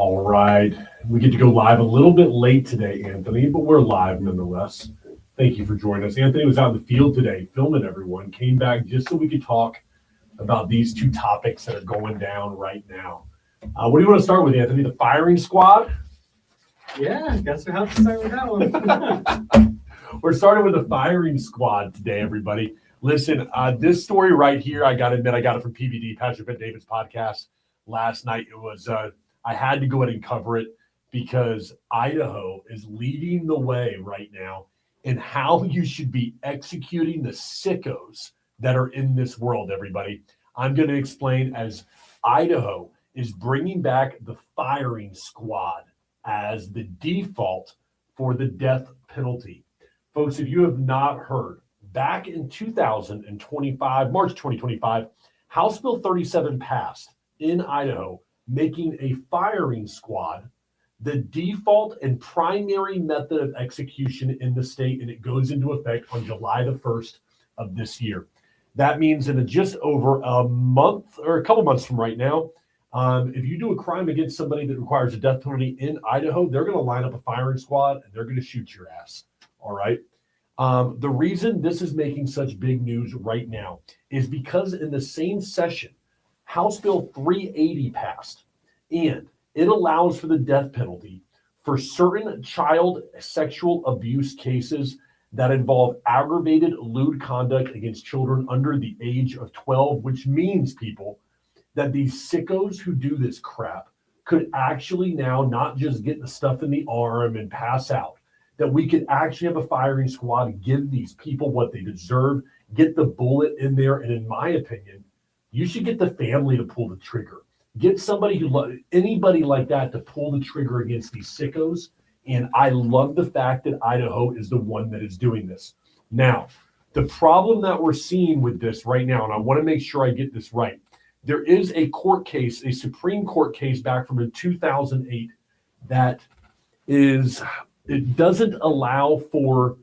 All right. We get to go live a little bit late today, Anthony, but we're live nonetheless. Thank you for joining us. Anthony was out in the field today filming everyone, came back just so we could talk about these two topics that are going down right now. What do you want to start with, Anthony? The firing squad? Yeah, I guess we have to start with that one. We're starting with the firing squad today, everybody. Listen, this story right here, I got to admit, I got it from PBD, Patrick Bet David's podcast last night. It was, I had to go ahead and cover it because Idaho is leading the way right now in how you should be executing the sickos that are in this world, everybody. I'm going to explain as Idaho is bringing back the firing squad as the default for the death penalty. Folks, if you have not heard, back in 2025, March 2025, House Bill 37 passed in Idaho, making a firing squad the default and primary method of execution in the state, and it goes into effect on July the 1st of this year. That means in just over a month or a couple months from right now, if you do a crime against somebody that requires a death penalty in Idaho, they're going to line up a firing squad and they're going to shoot your ass. All right. The reason this is making such big news right now is because in the same session, House Bill 380 passed, and it allows for the death penalty for certain child sexual abuse cases that involve aggravated lewd conduct against children under the age of 12, which means, people, that these sickos who do this crap could actually now not just get the stuff in the arm and pass out, that we could actually have a firing squad, give these people what they deserve, get the bullet in there. And in my opinion, you should get the family to pull the trigger. Get somebody anybody like that to pull the trigger against these sickos. And I love the fact that Idaho is the one that is doing this. Now, the problem that we're seeing with this right now, and I want to make sure I get this right, there is a court case, a Supreme Court case back from in 2008 that is, it doesn't allow for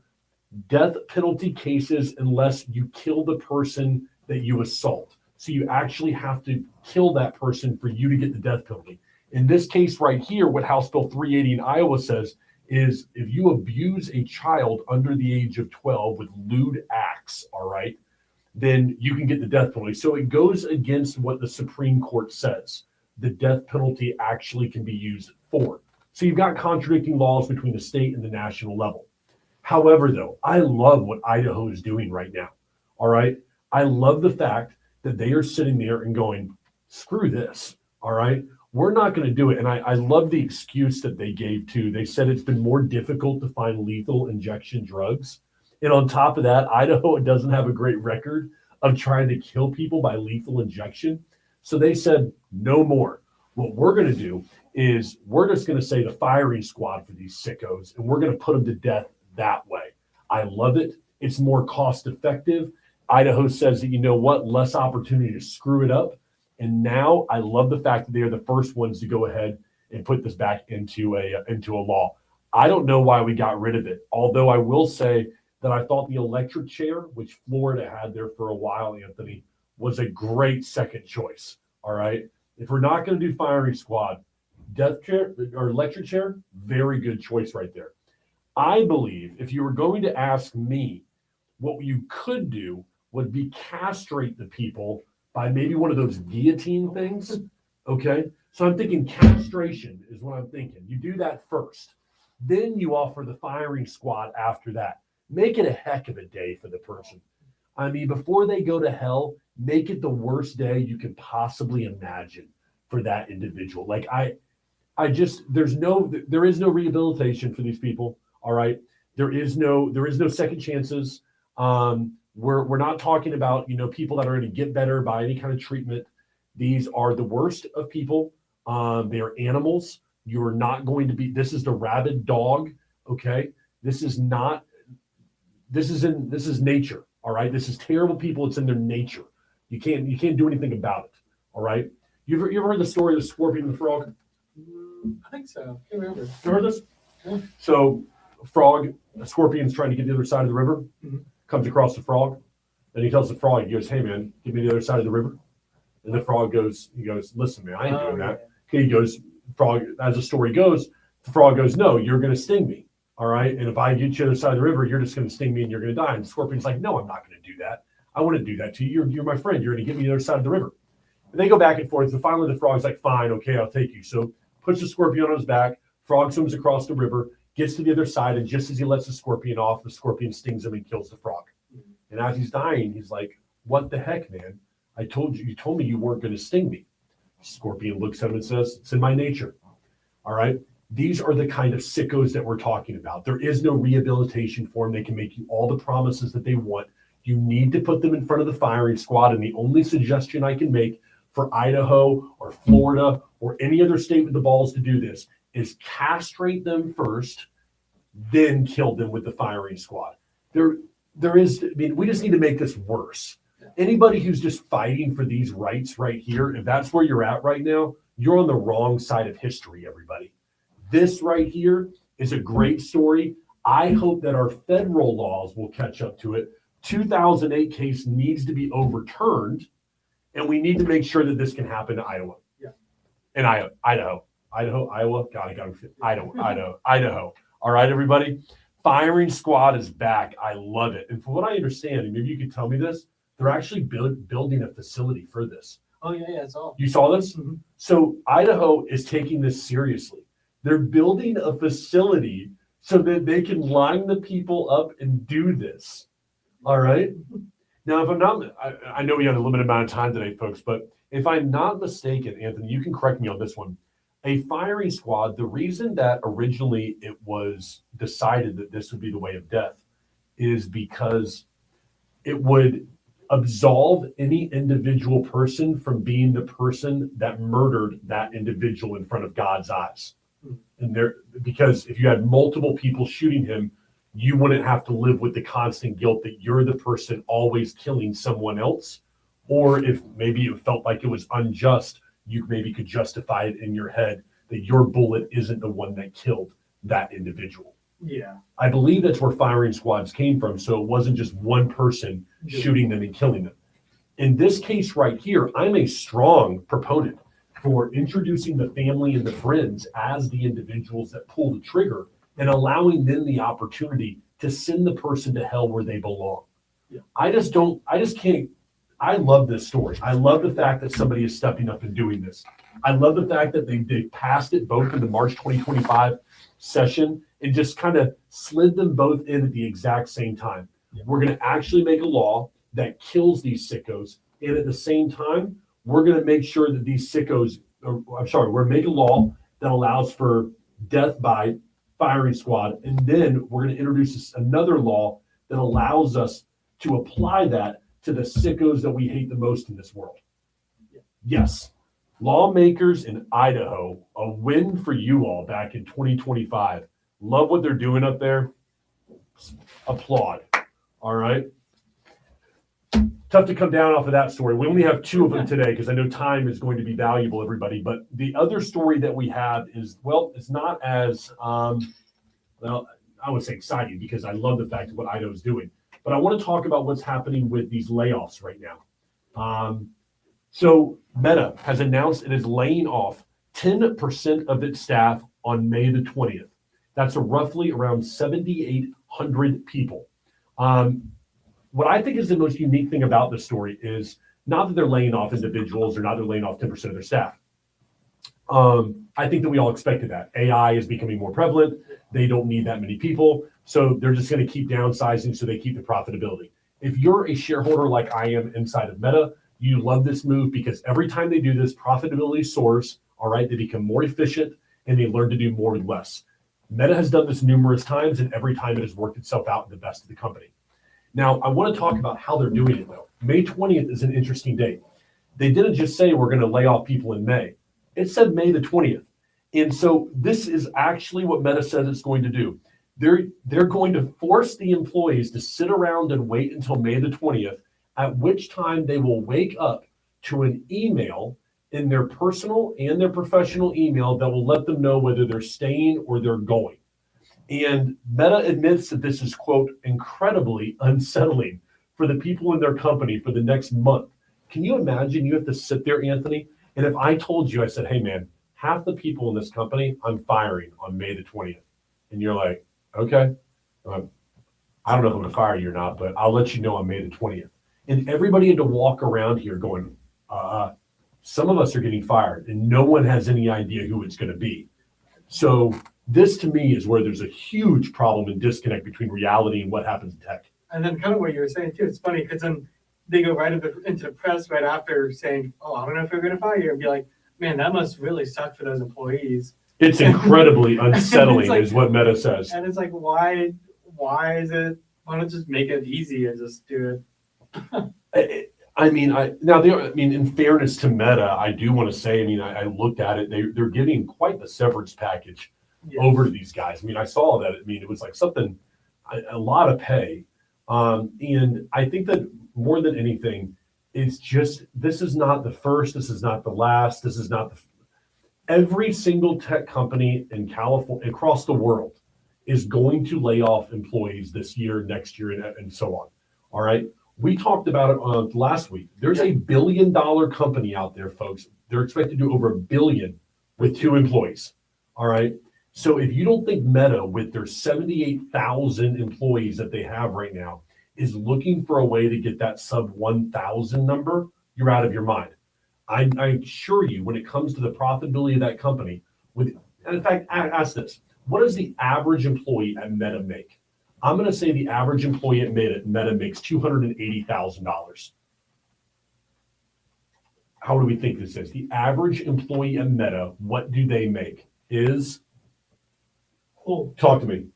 death penalty cases unless you kill the person that you assault. So you actually have to kill that person for you to get the death penalty. In this case right here, what House Bill 380 in Iowa says is if you abuse a child under the age of 12 with lewd acts, all right, then you can get the death penalty. So it goes against what the Supreme Court says the death penalty actually can be used for. So you've got contradicting laws between the state and the national level. However, though, I love what Idaho is doing right now. All right. I love the fact that they are sitting there and going, screw this. All right. We're not going to do it. And I love the excuse that they gave too. They said it's been more difficult to find lethal injection drugs. And on top of that, Idaho doesn't have a great record of trying to kill people by lethal injection. So they said, no more. What we're going to do is we're just going to say the firing squad for these sickos, and we're going to put them to death that way. I love it. It's more cost effective. Idaho says that, you know what, less opportunity to screw it up. And now I love the fact that they are the first ones to go ahead and put this back into a law. I don't know why we got rid of it, although I will say that I thought the electric chair, which Florida had there for a while, Anthony, was a great second choice. All right. If we're not going to do firing squad, death chair or electric chair, very good choice right there. I believe if you were going to ask me, what you could do would be castrate the people by maybe one of those guillotine things. Okay. So I'm thinking castration is what I'm thinking. You do that first. Then you offer the firing squad after that. Make it a heck of a day for the person. I mean, before they go to hell, make it the worst day you can possibly imagine for that individual. Like there is no rehabilitation for these people. All right. There is no second chances. We're not talking about, people that are going to get better by any kind of treatment. These are the worst of people. They are animals. You are not going to be, this is the rabid dog. Okay. This is nature. All right. This is terrible people. It's in their nature. You can't do anything about it. All right. You ever heard the story of the scorpion and the frog? I think so. I can't remember. You heard this? Yeah. So a scorpion's trying to get to the other side of the river, comes across the frog, and he tells the frog, he goes, hey man, give me the other side of the river. And the frog goes, listen, man, I ain't doing that. Okay, he goes, Frog, as the story goes, the frog goes, no, you're going to sting me. All right. And if I get you to the other side of the river, you're just going to sting me and you're going to die. And the scorpion's like, no, I'm not going to do that. I want to do that to you. You're my friend. You're going to get me to the other side of the river. And they go back and forth. And finally, the frog's like, fine, okay, I'll take you. So puts the scorpion on his back. Frog swims across the river, gets to the other side. And just as he lets the scorpion off, the scorpion stings him and kills the frog. And as he's dying, he's like, what the heck, man? You told me you weren't going to sting me. Scorpion looks at him and says, it's in my nature. All right. These are the kind of sickos that we're talking about. There is no rehabilitation for them. They can make you all the promises that they want. You need to put them in front of the firing squad. And the only suggestion I can make for Idaho or Florida or any other state with the balls to do this is castrate them first, then kill them with the firing squad. We just need to make this worse. Anybody who's just fighting for these rights right here, if that's where you're at right now, you're on the wrong side of history, everybody. This right here is a great story. I hope that our federal laws will catch up to it. 2008 case needs to be overturned, and we need to make sure that this can happen in Iowa. Yeah. And Idaho. Iowa. God, I got to fit. Idaho. All right, everybody. Firing squad is back. I love it. And from what I understand, and maybe you could tell me this, they're actually building a facility for this. Oh, yeah, it's all. You saw this? Mm-hmm. So Idaho is taking this seriously. They're building a facility so that they can line the people up and do this. All right. Now, if I'm not, I know we have a limited amount of time today, folks, but if I'm not mistaken, Anthony, you can correct me on this one. A firing squad, the reason that originally it was decided that this would be the way of death is because it would absolve any individual person from being the person that murdered that individual in front of God's eyes. And because if you had multiple people shooting him, you wouldn't have to live with the constant guilt that you're the person always killing someone else. Or if maybe it felt like it was unjust, you maybe could justify it in your head that your bullet isn't the one that killed that individual. Yeah. I believe that's where firing squads came from. So it wasn't just one person shooting them and killing them. In this case right here, I'm a strong proponent for introducing the family and the friends as the individuals that pull the trigger and allowing them the opportunity to send the person to hell where they belong. Yeah. I can't. I love this story. I love the fact that somebody is stepping up and doing this. I love the fact that they passed it both in the March 2025 session and just kind of slid them both in at the exact same time. Yeah. We're going to actually make a law that kills these sickos. And at the same time, we're going to make sure that these sickos, we're making a law that allows for death by firing squad. And then we're going to introduce another law that allows us to apply that to the sickos that we hate the most in this world. Yes, lawmakers in Idaho, a win for you all back in 2025. Love what they're doing up there. Applaud. All right. Tough to come down off of that story. We only have two of them today because I know time is going to be valuable, everybody. But the other story that we have is, well, it's not as, I would say exciting because I love the fact of what Idaho is doing. But I want to talk about what's happening with these layoffs right now. So Meta has announced it is laying off 10% of its staff on May the 20th. That's roughly around 7,800 people. What I think is the most unique thing about this story is not that they're laying off individuals or not they're laying off 10% of their staff. I think that we all expected that. AI is becoming more prevalent. They don't need that many people. So they're just going to keep downsizing so they keep the profitability. If you're a shareholder like I am inside of Meta, you love this move because every time they do this, profitability soars. All right, they become more efficient and they learn to do more with less. Meta has done this numerous times, and every time it has worked itself out in the best of the company. Now, I want to talk about how they're doing it, though. May 20th is an interesting date. They didn't just say we're going to lay off people in May. It said May the 20th. And so this is actually what Meta says it's going to do. They're going to force the employees to sit around and wait until May the 20th, at which time they will wake up to an email in their personal and their professional email that will let them know whether they're staying or they're going. And Meta admits that this is, quote, incredibly unsettling for the people in their company for the next month. Can you imagine you have to sit there, Anthony? And if I told you, I said, hey, man, half the people in this company I'm firing on May the 20th. And you're like, okay, I don't know if I'm going to fire you or not, but I'll let you know on May the 20th. And everybody had to walk around here going, some of us are getting fired and no one has any idea who it's going to be. So this to me is where there's a huge problem and disconnect between reality and what happens in tech. And then kind of what you were saying too, it's funny because then they go right into the press right after saying, oh, I don't know if we're going to fire you, and be like, man, that must really suck for those employees. It's incredibly unsettling like, is what Meta says. And it's like, why is it, why don't just make it easy and just do it? In fairness to Meta, I do want to say, I looked at it, they're giving quite the severance package over to these guys. I saw that, it was like something, a lot of pay. And I think that more than anything, it's just, this is not the first, this is not the last, this is not every single tech company in California, across the world, is going to lay off employees this year, next year, and so on. All right. We talked about it last week. There's a $1 billion company out there, folks. They're expected to do over $1 billion with 2 employees. All right. So if you don't think Meta, with their 78,000 employees that they have right now, is looking for a way to get that sub 1,000 number, you're out of your mind. I assure you, when it comes to the profitability of that company, and in fact, ask this: what does the average employee at Meta make? I'm going to say the average employee at Meta makes $280,000. How do we think this is? The average employee at Meta, what do they make? Talk to me.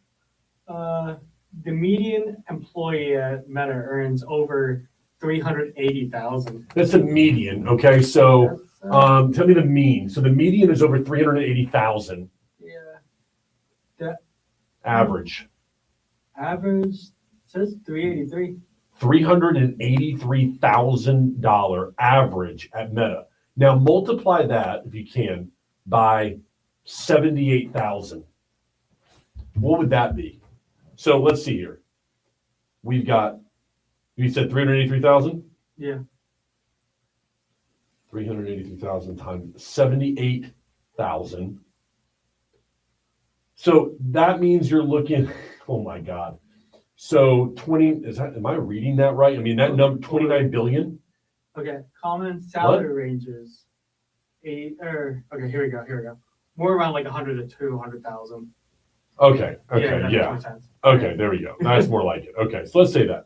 The median employee at Meta earns over $380,000. That's a median. Okay, so tell me the mean. So the median is over 380,000. Yeah. Average says 383. $383,000 average at Meta. Now multiply that, if you can, by 78,000. What would that be? So let's see here. We've got, you said 383,000? Yeah. 383,000 times 78,000. So that means you're looking, oh my God. So am I reading that right? That number, 29 billion? Okay, common salary ranges. Okay, here we go. More around like 100 to 200,000. Okay, yeah. Okay, there we go. That's more like it. Okay, so let's say that.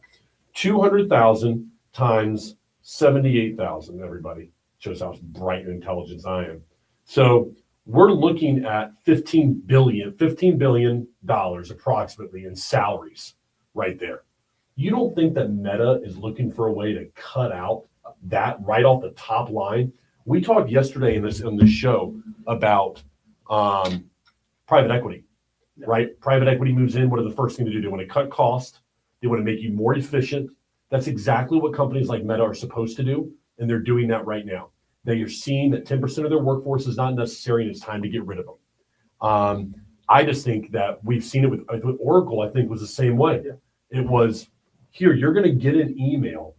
200,000 times 78,000, everybody. Shows how bright and intelligent I am. So we're looking at $15 billion approximately in salaries right there. You don't think that Meta is looking for a way to cut out that right off the top line? We talked yesterday in this show about private equity, right? Private equity moves in. What are the first thing to do? They want to cut cost. They want to make you more efficient. That's exactly what companies like Meta are supposed to do, and they're doing that right now. They are seeing that 10% of their workforce is not necessary, and it's time to get rid of them. I just think that we've seen it with Oracle. I think was the same way. Yeah. It was, here, you're going to get an email.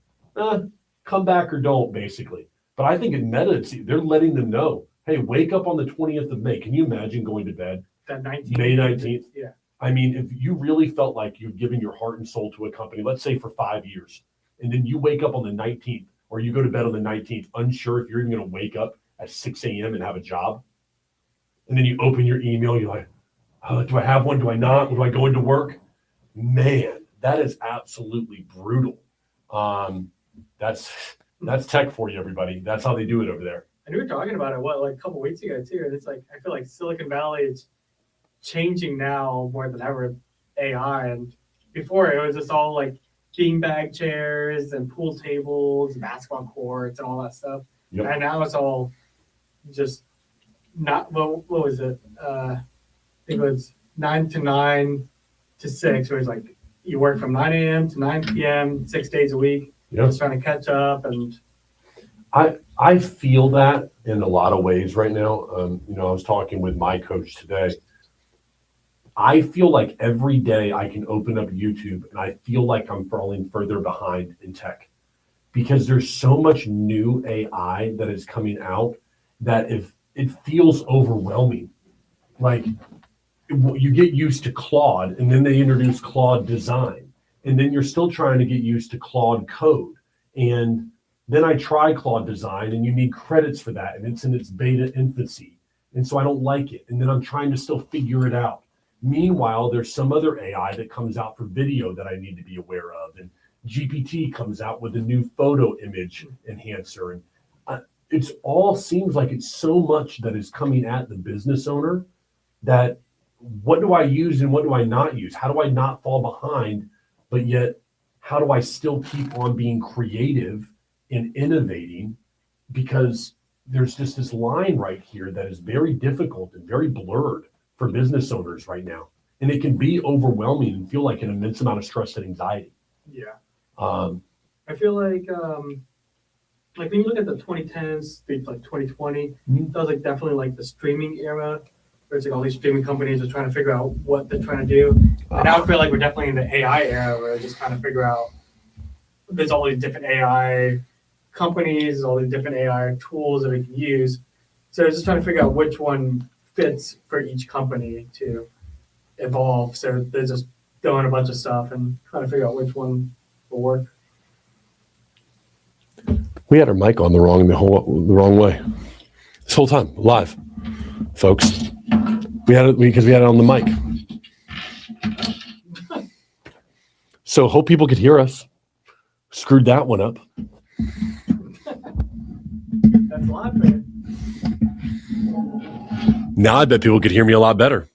Come back or don't, basically. But I think in Meta, they're letting them know, hey, wake up on the 20th of May. Can you imagine going to bed? That 19th. May 19th? Yeah. If you really felt like you've given your heart and soul to a company, let's say for 5 years, and then you wake up on the 19th, or you go to bed on the 19th, unsure if you're even going to wake up at 6 a.m. and have a job, and then you open your email, you're like, do I have one? Do I not? Do I go into work? Man, that is absolutely brutal. That's tech for you, everybody. That's how they do it over there. And we were talking about it, a couple weeks ago too. And it's like, I feel like Silicon Valley is changing now more than ever, AI. And before it was just all like beanbag chairs and pool tables, and basketball courts, and all that stuff. Yep. And now it's all just not, what was it? I think it was 9 to 6, where it's like you work from 9 a.m. to 9 p.m., 6 days a week. Yep. Just trying to catch up. And I feel that in a lot of ways right now. I was talking with my coach today. I feel like every day I can open up YouTube and I feel like I'm falling further behind in tech, because there's so much new AI that is coming out that if it feels overwhelming. Like you get used to Claude, and then they introduce Claude Design, and then you're still trying to get used to Claude Code, and then I try Claude Design, and you need credits for that, and it's in its beta infancy, and so I don't like it, and then I'm trying to still figure it out. Meanwhile, there's some other AI that comes out for video that I need to be aware of, and GPT comes out with a new photo image enhancer, and it's all seems like it's so much that is coming at the business owner that what do I use and what do I not use? How do I not fall behind, but yet how do I still keep on being creative and innovating? Because there's just this line right here that is very difficult and very blurred for business owners right now. And it can be overwhelming and feel like an immense amount of stress and anxiety. Yeah. I feel like when you look at the 2010s, like 2020, that was like definitely like the streaming era. Where it's like all these streaming companies are trying to figure out what they're trying to do. And now I feel like we're definitely in the AI era where they're just trying to figure out there's all these different AI companies, all these different AI tools that we can use. So just trying to figure out which one fits for each company to evolve. So they're just throwing a bunch of stuff and trying to figure out which one will work. We had our mic on the wrong way this whole time, live, folks. We had it because we had it on the mic. So hope people could hear us. Screwed that one up. That's a lot, man. Now I bet people could hear me a lot better.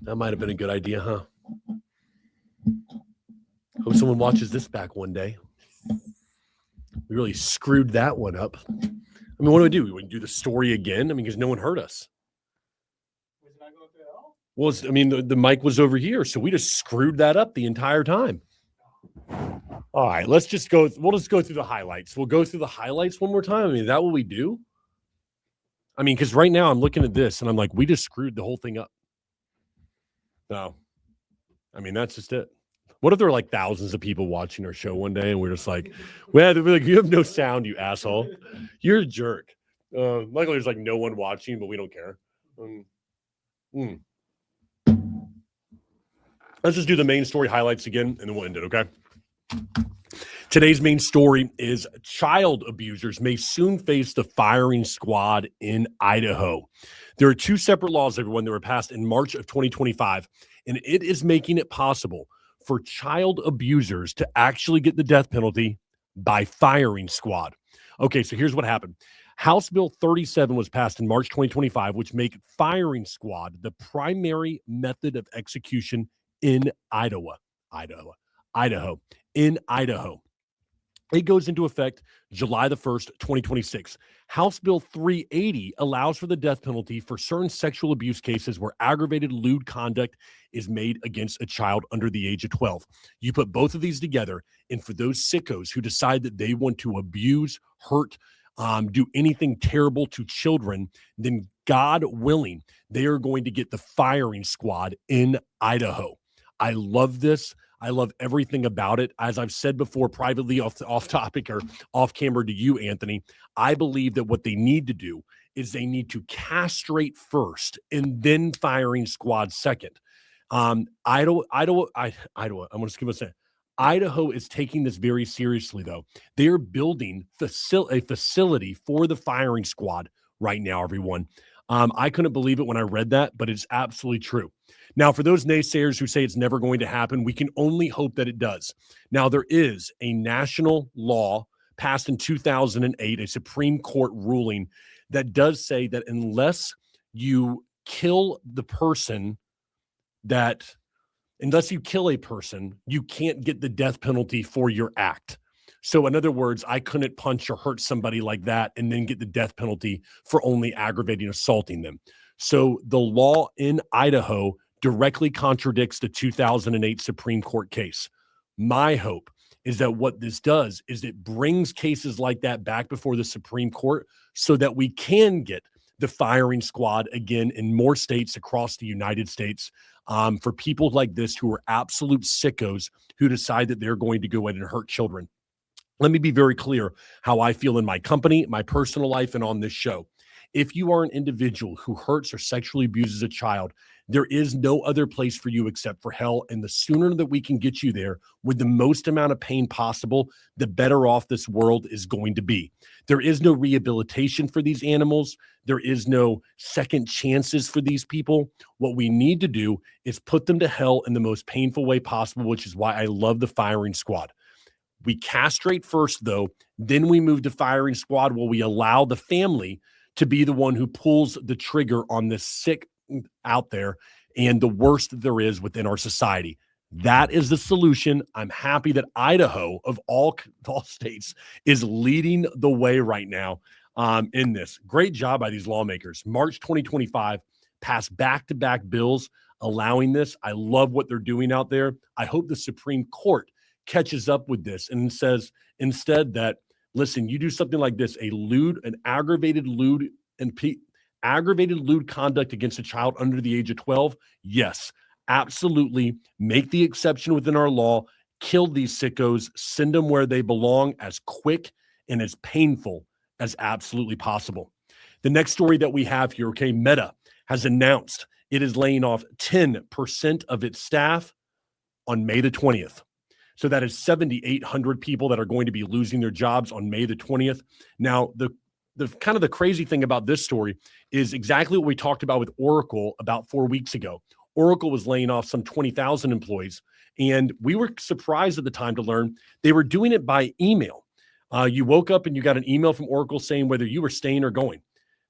That might have been a good idea, huh? Hope someone watches this back one day. We really screwed that one up. I mean, what do? We wouldn't do the story again? I mean, because no one heard us. Was it not going through at all? Well, I mean, the mic was over here, so we just screwed that up the entire time. All right, let's just go. We'll just go through the highlights. We'll go through the highlights one more time. I mean, is that what we do? I mean, because right now I'm looking at this and I'm like, we just screwed the whole thing up. No. I mean, that's just it. What if there were like thousands of people watching our show one day and we're just like, well, they'd be like, you have no sound, you asshole. You're a jerk. Luckily, there's like no one watching, but we don't care. Let's just do the main story highlights again, and then we'll end it, okay? Today's main story is child abusers may soon face the firing squad in Idaho. There are two separate laws, everyone, that were passed in March of 2025, and it is making it possible for child abusers to actually get the death penalty by firing squad. Okay, so here's what happened. House Bill 37 was passed in March 2025, which make firing squad the primary method of execution in Idaho. It goes into effect July the 1st, 2026. House Bill 380 allows for the death penalty for certain sexual abuse cases where aggravated lewd conduct is made against a child under the age of 12. You put both of these together, and for those sickos who decide that they want to abuse, hurt, do anything terrible to children, then God willing, they are going to get the firing squad in Idaho. I love this. I love everything about it. As I've said before, privately off topic or off camera to you, Anthony, I believe that what they need to do is they need to castrate first and then firing squad second. Idaho, I'm going to skip a second. Idaho is taking this very seriously, though. They're building a facility for the firing squad right now, everyone. I couldn't believe it when I read that, but it's absolutely true. Now, for those naysayers who say it's never going to happen, we can only hope that it does. Now, there is a national law passed in 2008, a Supreme Court ruling that does say that unless you kill a person, you can't get the death penalty for your act. So in other words, I couldn't punch or hurt somebody like that and then get the death penalty for only aggravating assaulting them. So the law in Idaho directly contradicts the 2008 Supreme Court case. My hope is that what this does is it brings cases like that back before the Supreme Court so that we can get the firing squad again in more states across the United States for people like this who are absolute sickos who decide that they're going to go in and hurt children. Let me be very clear how I feel in my company, my personal life, and on this show. If you are an individual who hurts or sexually abuses a child, there is no other place for you except for hell. And the sooner that we can get you there with the most amount of pain possible, the better off this world is going to be. There is no rehabilitation for these animals. There is no second chances for these people. What we need to do is put them to hell in the most painful way possible, which is why I love the firing squad. We castrate first, though, then we move to firing squad where we allow the family to be the one who pulls the trigger on this sick out there and the worst that there is within our society. That is the solution. I'm happy that Idaho, of all states, is leading the way right now in this. Great job by these lawmakers. March 2025 passed back-to-back bills allowing this. I love what they're doing out there. I hope the Supreme Court catches up with this and says instead that, listen, you do something like this, an aggravated lewd conduct against a child under the age of 12, yes, absolutely. Make the exception within our law, kill these sickos, send them where they belong as quick and as painful as absolutely possible. The next story that we have here, okay, Meta has announced it is laying off 10% of its staff on May the 20th. So that is 7,800 people that are going to be losing their jobs on May the 20th. Now, the kind of the crazy thing about this story is exactly what we talked about with Oracle about 4 weeks ago. Oracle was laying off some 20,000 employees, and we were surprised at the time to learn they were doing it by email. You woke up and you got an email from Oracle saying whether you were staying or going.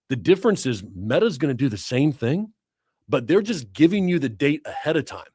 The difference is Meta's going to do the same thing, but they're just giving you the date ahead of time.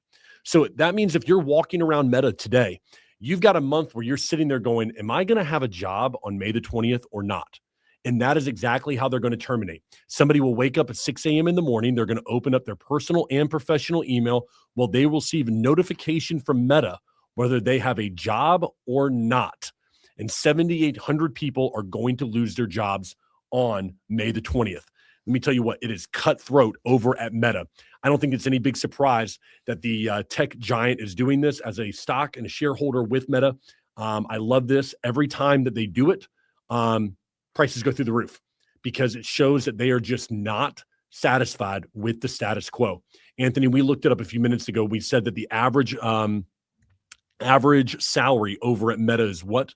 So that means if you're walking around Meta today, you've got a month where you're sitting there going, am I going to have a job on May the 20th or not? And that is exactly how they're going to terminate. Somebody will wake up at 6 a.m. in the morning. They're going to open up their personal and professional email. Well, they will receive a notification from Meta whether they have a job or not. And 7,800 people are going to lose their jobs on May the 20th. Let me tell you what, it is cutthroat over at Meta. I don't think it's any big surprise that the tech giant is doing this as a stock and a shareholder with Meta. I love this. Every time that they do it, prices go through the roof because it shows that they are just not satisfied with the status quo. Anthony, we looked it up a few minutes ago. We said that the average salary over at Meta is what?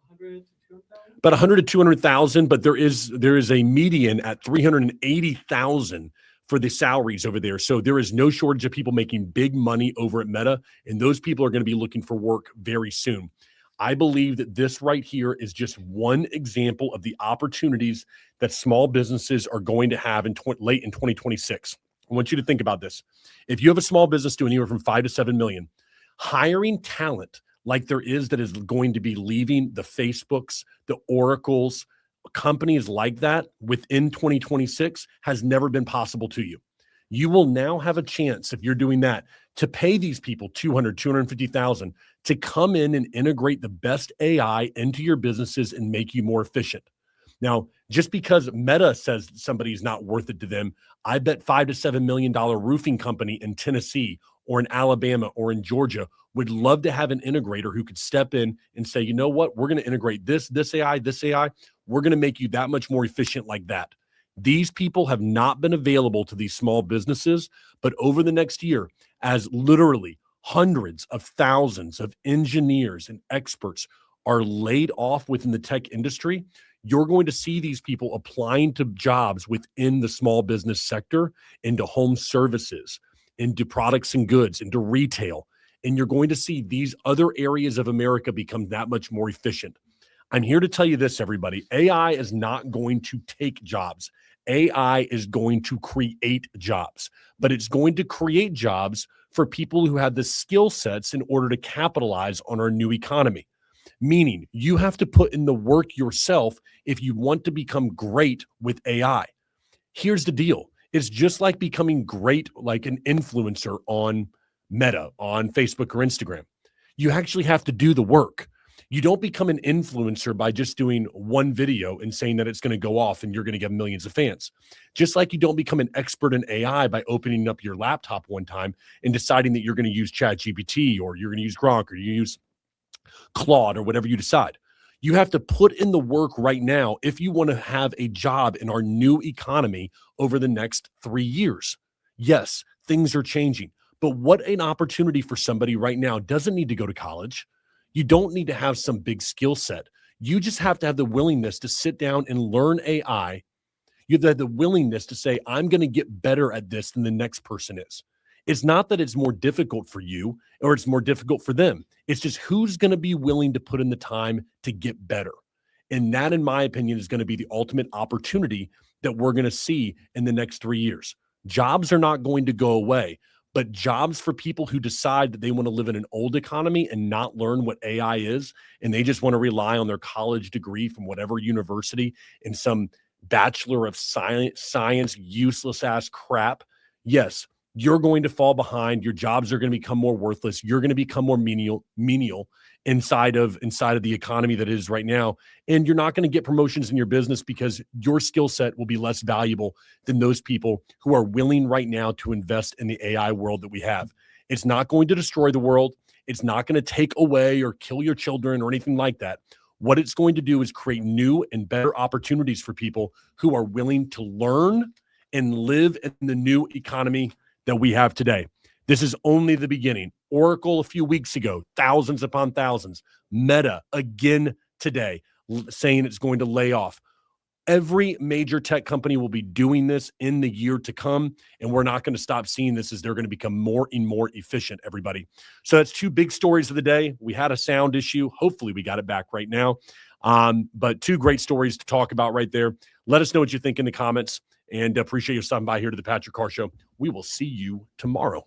100 to 200,000? About 100 to 200,000, but there is a median at 380,000 for the salaries over there. So there is no shortage of people making big money over at Meta, and those people are going to be looking for work very soon. I believe that this right here is just one example of the opportunities that small businesses are going to have late in 2026. I want you to think about this. If you have a small business doing anywhere from 5 to 7 million, hiring talent like there is that is going to be leaving the Facebooks, the Oracles, companies like that within 2026 has never been possible to you. You will now have a chance, if you're doing that, to pay these people 200, 250,000 to come in and integrate the best AI into your businesses and make you more efficient. Now, just because Meta says somebody's not worth it to them, I bet $5 to $7 million roofing company in Tennessee or in Alabama or in Georgia would love to have an integrator who could step in and say, you know what, we're going to integrate this AI. We're going to make you that much more efficient like that. These people have not been available to these small businesses, but over the next year, as literally hundreds of thousands of engineers and experts are laid off within the tech industry, you're going to see these people applying to jobs within the small business sector, into home services, into products and goods, into retail. And you're going to see these other areas of America become that much more efficient. I'm here to tell you this, everybody. AI is not going to take jobs. AI is going to create jobs, but it's going to create jobs for people who have the skill sets in order to capitalize on our new economy. Meaning you have to put in the work yourself if you want to become great with AI. Here's the deal. It's just like becoming great, like an influencer on Meta, on Facebook or Instagram. You actually have to do the work. You don't become an influencer by just doing one video and saying that it's going to go off and you're going to get millions of fans. Just like you don't become an expert in AI by opening up your laptop one time and deciding that you're going to use ChatGPT or you're going to use Grok or you use Claude or whatever you decide. You have to put in the work right now if you want to have a job in our new economy over the next 3 years. Yes, things are changing, but what an opportunity for somebody right now. Doesn't need to go to college. You don't need to have some big skill set. You just have to have the willingness to sit down and learn AI. You have to have the willingness to say, I'm going to get better at this than the next person is. It's not that it's more difficult for you or it's more difficult for them. It's just who's going to be willing to put in the time to get better. And that, in my opinion, is going to be the ultimate opportunity that we're going to see in the next 3 years. Jobs are not going to go away, but jobs for people who decide that they want to live in an old economy and not learn what AI is, and they just want to rely on their college degree from whatever university in some bachelor of science useless ass crap. Yes, you're going to fall behind. Your jobs are going to become more worthless. You're going to become more menial inside of the economy that is right now. And you're not going to get promotions in your business because your skill set will be less valuable than those people who are willing right now to invest in the AI world that we have. It's not going to destroy the world. It's not going to take away or kill your children or anything like that. What it's going to do is create new and better opportunities for people who are willing to learn and live in the new economy that we have today. This is only the beginning. Oracle a few weeks ago, thousands upon thousands. Meta again today, saying it's going to lay off. Every major tech company will be doing this in the year to come, and we're not going to stop seeing this as they're going to become more and more efficient, everybody. So that's two big stories of the day. We had a sound issue. Hopefully we got it back right now. But two great stories to talk about right there. Let us know what you think in the comments, and appreciate you stopping by here to the Patrick Carr Show. We will see you tomorrow.